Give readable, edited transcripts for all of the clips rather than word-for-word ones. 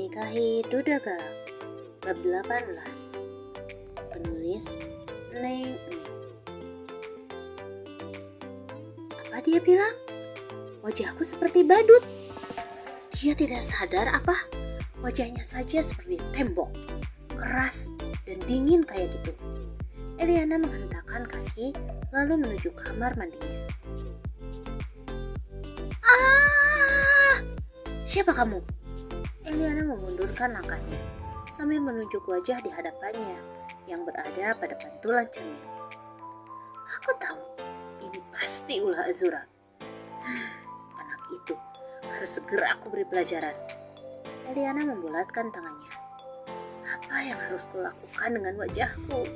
Menikahi Duda Galak. Bab 18. Penulis Neng. Apa dia bilang? Wajahku seperti badut. Dia tidak sadar apa? Wajahnya saja seperti tembok, keras dan dingin kayak gitu. Eliana menghentakkan kaki lalu menuju kamar mandinya. Siapa kamu? Eliana memundurkan langkahnya sambil menunjuk wajah di hadapannya yang berada pada pantulan cermin. Aku tahu, ini pasti ulah Azura. Anak itu harus segera aku beri pelajaran. Eliana membulatkan tangannya. Apa yang harus kulakukan dengan wajahku?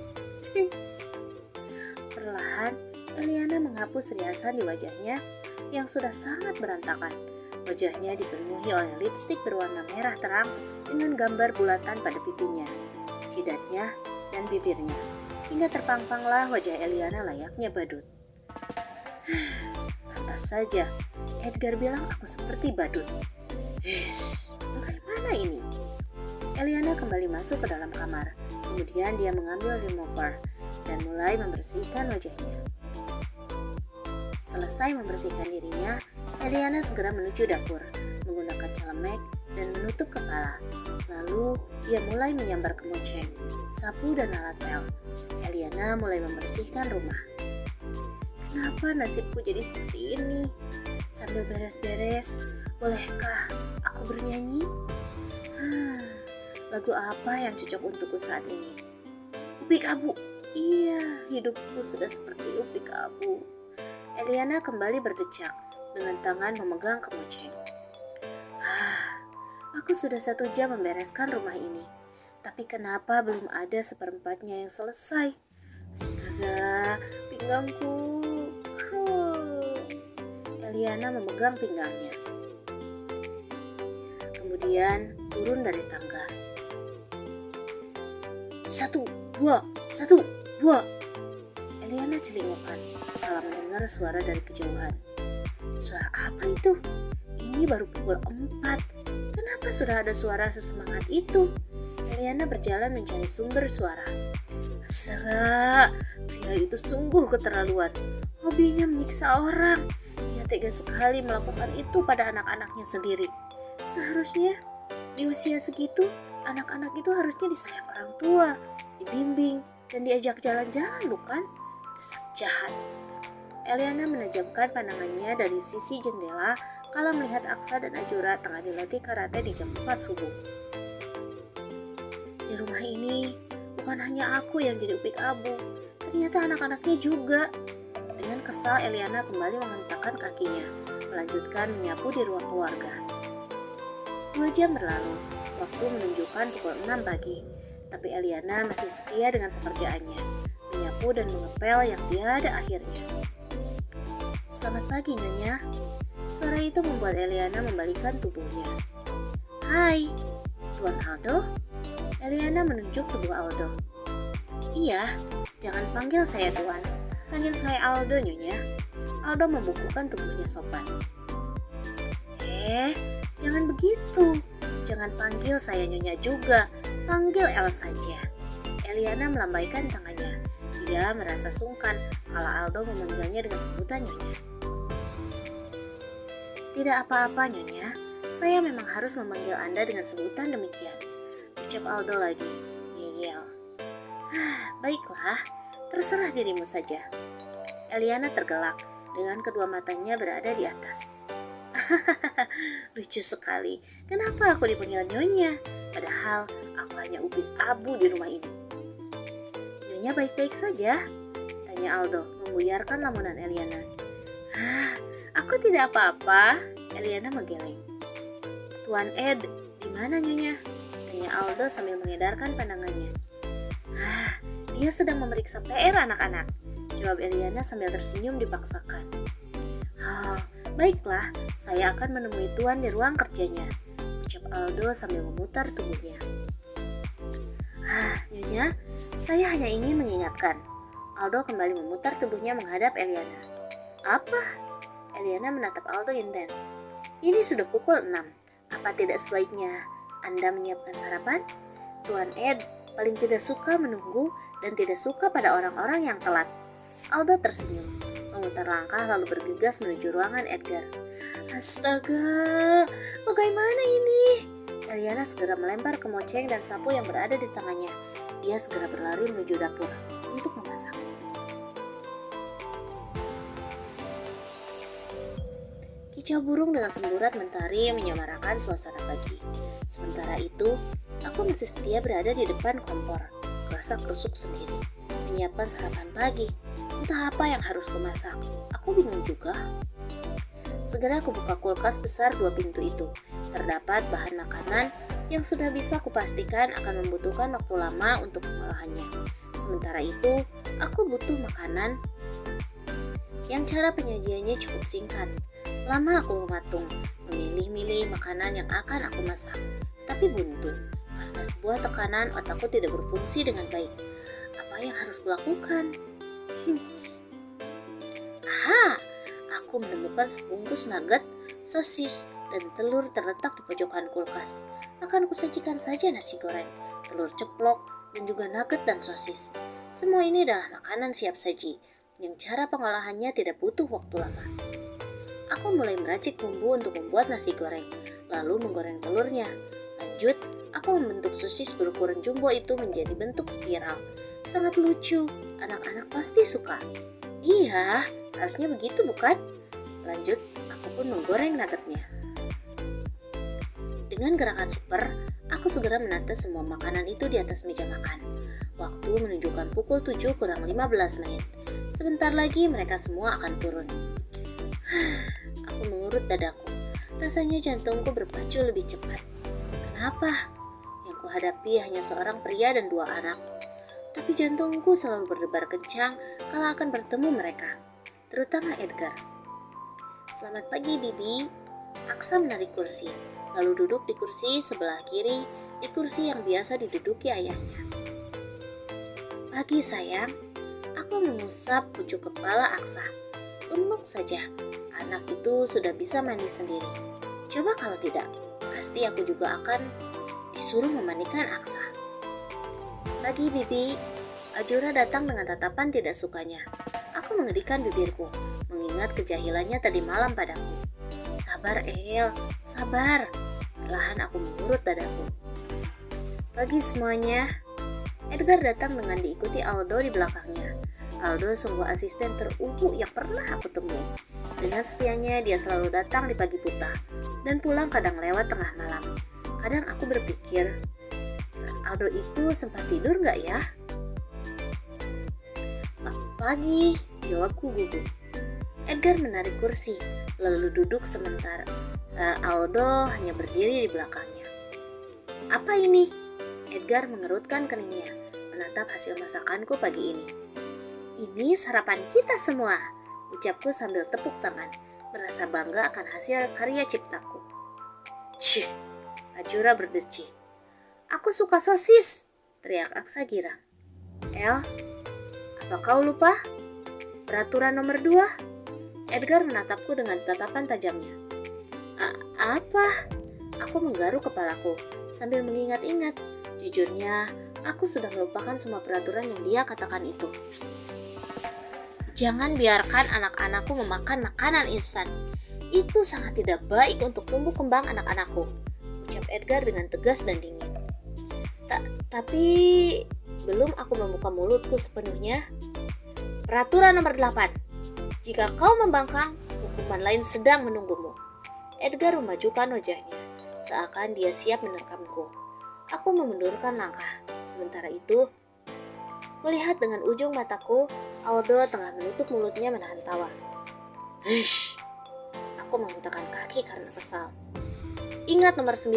Perlahan, Eliana menghapus riasan di wajahnya yang sudah sangat berantakan. Wajahnya dipenuhi oleh lipstik berwarna merah terang dengan gambar bulatan pada pipinya, jidatnya, dan bibirnya. Hingga terpampanglah wajah Eliana layaknya badut. Pantas saja, Edgar bilang aku seperti badut. Bagaimana ini? Eliana kembali masuk ke dalam kamar. Kemudian dia mengambil remover dan mulai membersihkan wajahnya. Selesai membersihkan dirinya, Eliana segera menuju dapur, menggunakan celemek dan menutup kepala. Lalu, dia mulai menyambar kemoceng, sapu dan alat pel. Eliana mulai membersihkan rumah. Kenapa nasibku jadi seperti ini? Sambil beres-beres, bolehkah aku bernyanyi? Lagu apa yang cocok untukku saat ini? Upik abu. Iya, hidupku sudah seperti upik abu. Eliana kembali berdecak dengan tangan memegang kemoceng. Aku sudah 1 jam membereskan rumah ini, tapi kenapa belum ada seperempatnya yang selesai? Astaga, pinggangku. Eliana memegang pinggangnya. Kemudian turun dari tangga. 1, 2, 1, 2. Eliana celingukan kalau mendengar suara dari kejauhan. Suara apa itu? Ini baru pukul 4. Kenapa sudah ada suara sesemangat itu? Eliana berjalan mencari sumber suara. Astaga, pria itu sungguh keterlaluan. Hobinya menyiksa orang. Dia tega sekali melakukan itu pada anak-anaknya sendiri. Seharusnya di usia segitu, anak-anak itu harusnya disayang orang tua, dibimbing, dan diajak jalan-jalan, bukan? Dasar jahat. Eliana menajamkan pandangannya dari sisi jendela kala melihat Aksa dan Ajura tengah dilatih karate di jam 4 subuh. Di rumah ini bukan hanya aku yang jadi upik abu, ternyata anak-anaknya juga. Dengan kesal Eliana kembali menghentakkan kakinya, melanjutkan menyapu di ruang keluarga. 2 jam berlalu, waktu menunjukkan pukul 6 pagi, tapi Eliana masih setia dengan pekerjaannya, menyapu dan mengepel yang tiada akhirnya. Selamat pagi, Nyonya. Suara itu membuat Eliana membalikkan tubuhnya. Hai, Tuan Aldo? Eliana menunjuk tubuh Aldo. Iya, jangan panggil saya Tuan. Panggil saya Aldo, Nyonya. Aldo membukukan tubuhnya sopan. Jangan begitu. Jangan panggil saya Nyonya juga. Panggil El saja. Eliana melambaikan tangannya. Dia merasa sungkan kalau Aldo memanggilnya dengan sebutan Nyonya. Tidak apa-apa, Nyonya. Saya memang harus memanggil Anda dengan sebutan demikian. Ucap Aldo lagi, ngeyel. Baiklah, terserah dirimu saja. Eliana tergelak dengan kedua matanya berada di atas. Lucu sekali. Kenapa aku dipanggil Nyonya? Padahal aku hanya upik abu di rumah ini. Nyonya baik-baik saja? Tanya Aldo, membuyarkan lamunan Eliana. Aku tidak apa-apa, Eliana menggeleng. Tuan Ed, di mana Nyonya? Tanya Aldo sambil mengedarkan pandangannya. Dia sedang memeriksa PR anak-anak, jawab Eliana sambil tersenyum dipaksakan. Baiklah, saya akan menemui Tuan di ruang kerjanya, ucap Aldo sambil memutar tubuhnya. Nyonya, saya hanya ingin mengingatkan. Aldo kembali memutar tubuhnya menghadap Eliana. Apa? Eliana menatap Aldo intens. Ini sudah pukul 6. Apa tidak sebaiknya Anda menyiapkan sarapan? Tuan Ed paling tidak suka menunggu dan tidak suka pada orang-orang yang telat. Aldo tersenyum, memutar langkah lalu bergegas menuju ruangan Edgar. Astaga, bagaimana ini? Eliana segera melempar kemoceng dan sapu yang berada di tangannya. Dia segera berlari menuju dapur untuk memasak. Kicau burung dengan semburat mentari menyemarakan suasana pagi. Sementara itu, aku masih setia berada di depan kompor, kerusak-kerusuk sendiri, menyiapkan sarapan pagi. Entah apa yang harus kumasak, aku bingung juga. Segera aku buka kulkas besar 2 pintu itu. Terdapat bahan makanan yang sudah bisa kupastikan akan membutuhkan waktu lama untuk pengolahannya. Sementara itu, aku butuh makanan yang cara penyajiannya cukup singkat. Lama aku mematung, memilih-milih makanan yang akan aku masak, tapi buntu. Karena sebuah tekanan otakku tidak berfungsi dengan baik. Apa yang harus kulakukan? Aha, aku menemukan sebungkus nugget, sosis, dan telur terletak di pojokan kulkas. Akan kusajikan saja nasi goreng, telur ceplok, dan juga nugget dan sosis. Semua ini adalah makanan siap saji, yang cara pengolahannya tidak butuh waktu lama. Aku mulai meracik bumbu untuk membuat nasi goreng, lalu menggoreng telurnya. Lanjut, aku membentuk sosis berukuran jumbo itu menjadi bentuk spiral. Sangat lucu, anak-anak pasti suka. Iya, harusnya begitu bukan? Lanjut, aku pun menggoreng nuggetnya. Dengan gerakan super, aku segera menata semua makanan itu di atas meja makan. Waktu menunjukkan pukul 7 kurang 15 menit. Sebentar lagi mereka semua akan turun. Aku mengurut dadaku. Rasanya jantungku berpacu lebih cepat. Kenapa? Yang kuhadapi hanya seorang pria dan 2 anak. Tapi jantungku selalu berdebar kencang kalau akan bertemu mereka, terutama Edgar. Selamat pagi, Bibi. Aksa menarik kursi, lalu duduk di kursi sebelah kiri, di kursi yang biasa diduduki ayahnya. Pagi, sayang. Aku mengusap pucuk kepala Aksa. Untung saja, anak itu sudah bisa mandi sendiri. Coba kalau tidak, pasti aku juga akan disuruh memandikan Aksa. Pagi, Bibi. Ajura datang dengan tatapan tidak sukanya. Aku mengedikan bibirku, mengingat kejahilannya tadi malam padaku. Sabar, El, sabar. Perlahan aku mengurut dadaku. Pagi semuanya. Edgar datang dengan diikuti Aldo di belakangnya. Aldo sungguh asisten terunggu yang pernah aku temui. Dengan setianya dia selalu datang di pagi buta dan pulang kadang lewat tengah malam. Kadang aku berpikir, Aldo itu sempat tidur nggak ya? Pagi, jawabku gugup. Edgar menarik kursi, lalu duduk sebentar. Aldo hanya berdiri di belakangnya. Apa ini? Edgar mengerutkan keningnya, menatap hasil masakanku pagi ini. Ini sarapan kita semua, ucapku sambil tepuk tangan, merasa bangga akan hasil karya ciptaku. Cih, Ajura berdeci. Aku suka sosis, teriak Aksa girang. El, apa kau lupa? Peraturan nomor 2? Edgar menatapku dengan tatapan tajamnya. Apa? Aku menggaruk kepalaku sambil mengingat-ingat. Jujurnya, aku sudah melupakan semua peraturan yang dia katakan itu. Jangan biarkan anak-anakku memakan makanan instan. Itu sangat tidak baik untuk tumbuh kembang anak-anakku, ucap Edgar dengan tegas dan dingin. Tapi belum aku membuka mulutku sepenuhnya. Peraturan nomor 8. Jika kau membangkang, hukuman lain sedang menunggumu. Edgar memajukan wajahnya, seakan dia siap menerkamku. Aku memundurkan langkah. Sementara itu, kulihat dengan ujung mataku, Aldo tengah menutup mulutnya menahan tawa. Hush! Aku menghentakkan kaki karena kesal. Ingat nomor 9.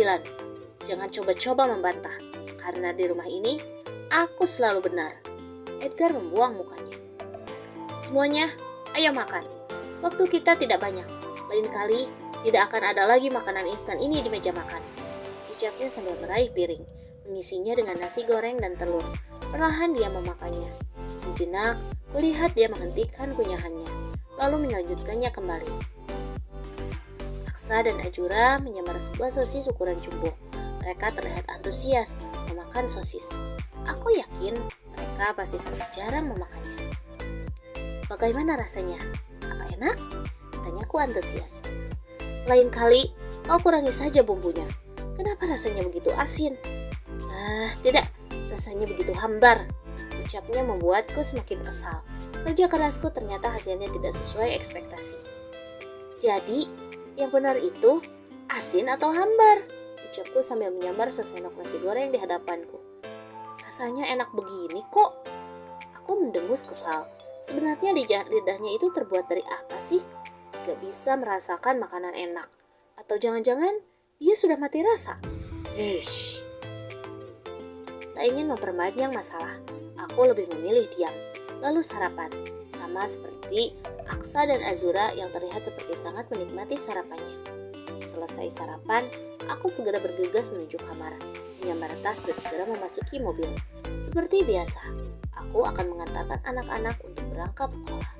Jangan coba-coba membantah. Karena di rumah ini, aku selalu benar. Edgar membuang mukanya. Semuanya, ayo makan. Waktu kita tidak banyak. Lain kali, tidak akan ada lagi makanan instan ini di meja makan. Ucapnya sambil meraih piring, mengisinya dengan nasi goreng dan telur. Perlahan dia memakannya. Sejenak, kulihat dia menghentikan kunyahannya, lalu melanjutkannya kembali. Aksa dan Ajura menyamar sebuah sosis ukuran jumbo. Mereka terlihat antusias memakan sosis. Aku yakin mereka pasti sangat jarang memakannya. Bagaimana rasanya? Apa enak? Tanyaku antusias. Lain kali, kau kurangi saja bumbunya. Kenapa rasanya begitu asin? Tidak, rasanya begitu hambar. Ucapnya membuatku semakin kesal. Kerja kerasku ternyata hasilnya tidak sesuai ekspektasi. Jadi, yang benar itu asin atau hambar? Ucapku sambil menyambar sesendok nasi goreng di hadapanku. Rasanya enak begini kok. Aku mendengus kesal. Sebenarnya lidahnya itu terbuat dari apa sih? Gak bisa merasakan makanan enak. Atau jangan-jangan dia sudah mati rasa? Hish. Tak ingin memperpanjang masalah, aku lebih memilih diam. Lalu sarapan, sama seperti Aksa dan Azura yang terlihat seperti sangat menikmati sarapannya. Selesai sarapan, aku segera bergegas menuju kamar, menyambar tas dan segera memasuki mobil. Seperti biasa, aku akan mengantarkan anak-anak untuk berangkat sekolah.